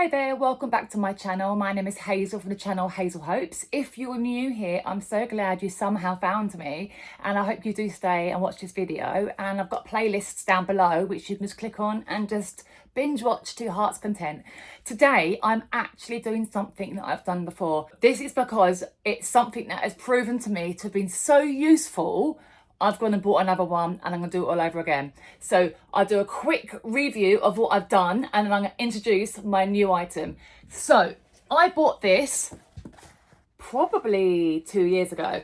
Hi there, welcome back to my channel. My name is Hazel from the channel 𝐬𝐮𝐬𝐽𝐝𝐻. If you're new here, I'm so glad you somehow found me, and I hope you do stay and watch this video. And I've got playlists down below which you can just click on and just binge watch to your heart's content. Today I'm actually doing something that I've done before. This is because it's something that has proven to me to have been so useful. I've gone and bought another one and I'm going to do it all over again. So I'll do a quick review of what I've done and then I'm going to introduce my new item. So I bought this probably 2 years ago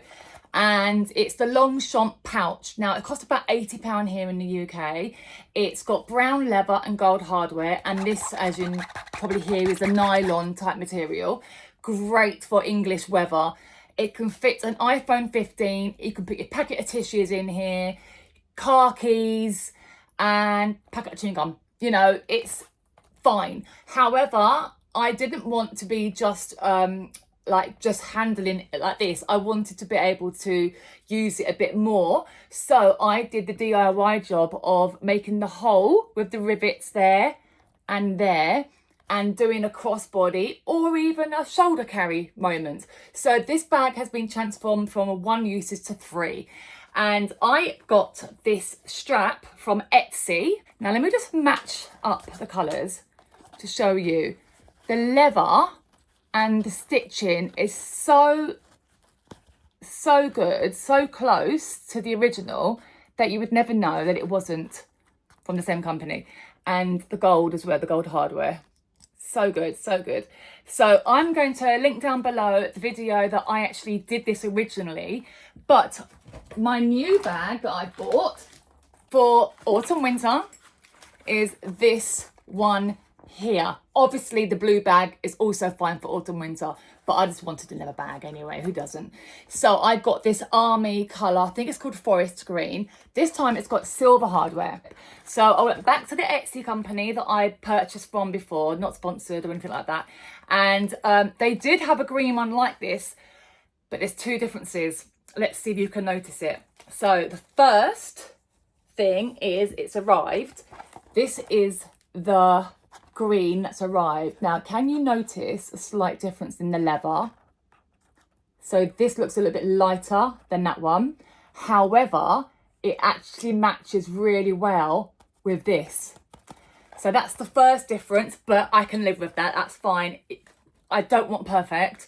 and it's the Longchamp pouch. Now it cost about £80 here in the UK. It's got brown leather and gold hardware, and this, as you can probably hear, is a nylon type material. Great for English weather. It can fit an iPhone 15, you can put your packet of tissues in here, car keys, and packet of chewing gum. You know, it's fine. However, I didn't want to be just just handling it like this. I wanted to be able to use it a bit more. So I did the DIY job of making the hole with the rivets there and there, and doing a crossbody or even a shoulder carry moment. So this bag has been transformed from a 1 uses to 3. And I got this strap from Etsy. Now let me just match up the colours to show you. The leather and the stitching is so good, so close to the original that you would never know that it wasn't from the same company. And the gold as well, the gold hardware. So good, so good. So I'm going to link down below the video that I actually did this originally, but my new bag that I bought for autumn winter is this one here. Obviously the blue bag is also fine for autumn winter, but I just wanted another bag anyway, who doesn't? So I got this army colour, I think it's called forest green. This time it's got silver hardware. So I went back to the Etsy company that I purchased from before, not sponsored or anything like that. And they did have a green one like this, but there's two differences. Let's see if you can notice it. So the first thing is it's arrived. This is the green that's arrived. Now, can you notice a slight difference in the leather? So this looks a little bit lighter than that one. However, it actually matches really well with this. So that's the first difference, but I can live with that. That's fine. I don't want perfect.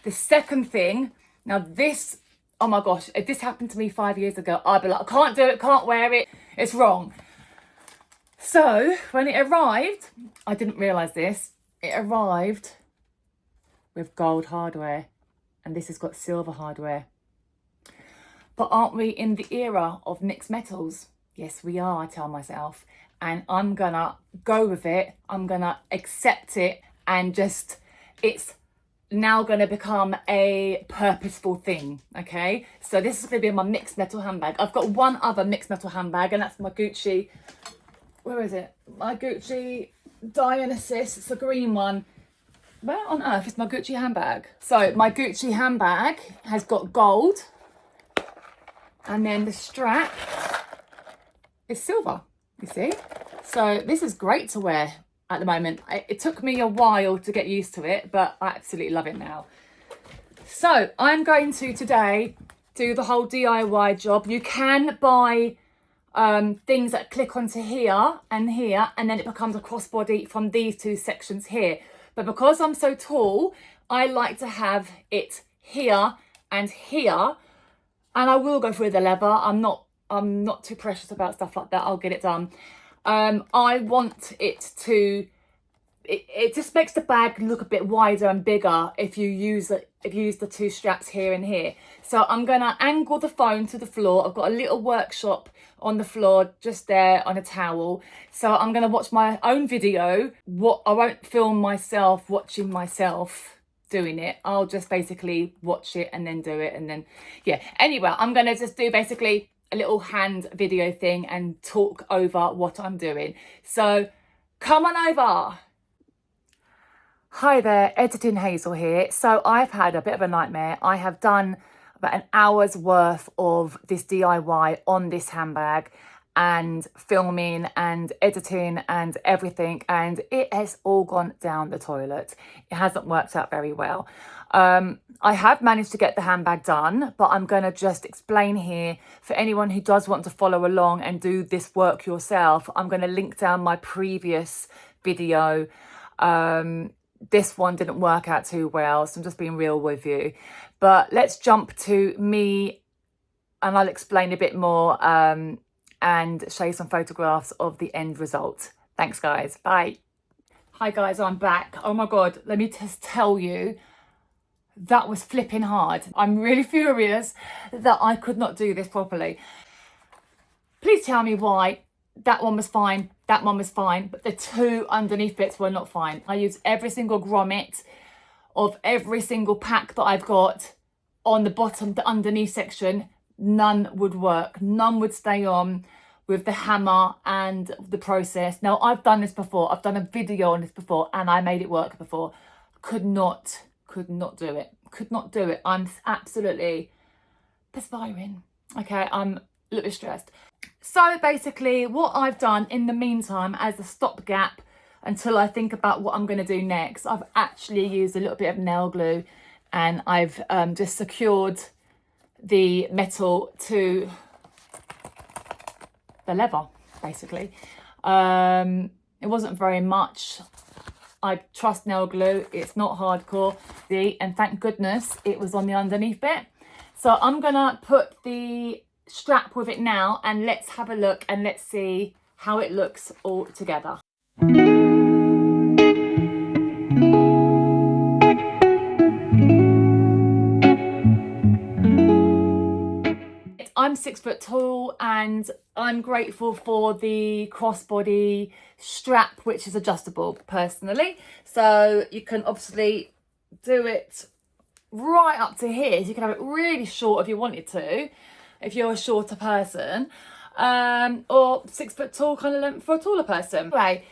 The second thing, now this, oh my gosh, if this happened to me 5 years ago, I'd be like, I can't do it, can't wear it, it's wrong. So when it arrived, I didn't realise this, it arrived with gold hardware and this has got silver hardware. But aren't we in the era of mixed metals? Yes, we are, I tell myself. And I'm gonna go with it, I'm gonna accept it, and just, it's now gonna become a purposeful thing, okay? So this is gonna be my mixed metal handbag. I've got one other mixed metal handbag, and that's my Gucci, where is it? My Gucci Dionysus, it's a green one. Where on earth is my Gucci handbag? So my Gucci handbag has got gold, and then the strap is silver, you see? So this is great to wear at the moment. It took me a while to get used to it, but I absolutely love it now. So I'm going to today do the whole DIY job. You can buy things that click onto here, and then it becomes a crossbody from these two sections here. But because I'm so tall, I like to have it here and here, and I will go through the leather. I'm not too precious about stuff like that. I'll get it done. I want it to, it just makes the bag look a bit wider and bigger if you use the two straps here and here. So I'm gonna angle the phone to the floor. I've got a little workshop on the floor just there on a towel. So I'm gonna watch my own video. I won't film myself watching myself doing it. I'll just basically watch it and then do it, and then yeah. Anyway, I'm gonna just do basically a little hand video thing and talk over what I'm doing. So come on over. Hi there, Editing Hazel here. So I've had a bit of a nightmare. I have done about an hour's worth of this DIY on this handbag, and filming and editing and everything, and it has all gone down the toilet. It hasn't worked out very well. I have managed to get the handbag done, but I'm going to just explain here for anyone who does want to follow along and do this work yourself. I'm going to link down my previous video. This one didn't work out too well, so I'm just being real with you. But let's jump to me and I'll explain a bit more and show you some photographs of the end result. Thanks, guys. Bye. Hi, guys. I'm back. Oh, my God. Let me just tell you, that was flipping hard. I'm really furious that I could not do this properly. Please tell me why. That one was fine, that one was fine, but the two underneath bits were not fine. I used every single grommet of every single pack that I've got on the bottom, the underneath section. None would work. None would stay on with the hammer and the process. Now, I've done this before. I've done a video on this before and I made it work before. Could not do it. Could not do it. I'm absolutely perspiring. Okay, I'm a little bit stressed. So basically what I've done in the meantime as a stopgap until I think about what I'm going to do next, I've actually used a little bit of nail glue and I've just secured the metal to the leather, basically. It wasn't very much. I trust nail glue. It's not hardcore. And thank goodness it was on the underneath bit. So I'm going to put the strap with it now and let's have a look and let's see how it looks all together. I'm 6 foot tall and I'm grateful for the crossbody strap, which is adjustable personally. So you can obviously do it right up to here. So you can have it really short if you wanted to, if you're a shorter person, or 6 foot tall kind of length for a taller person. Anyway,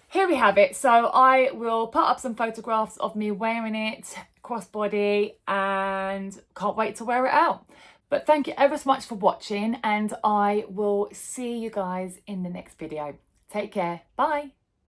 here we have it. So I will put up some photographs of me wearing it, crossbody, and can't wait to wear it out. But thank you ever so much for watching and I will see you guys in the next video. Take care. Bye.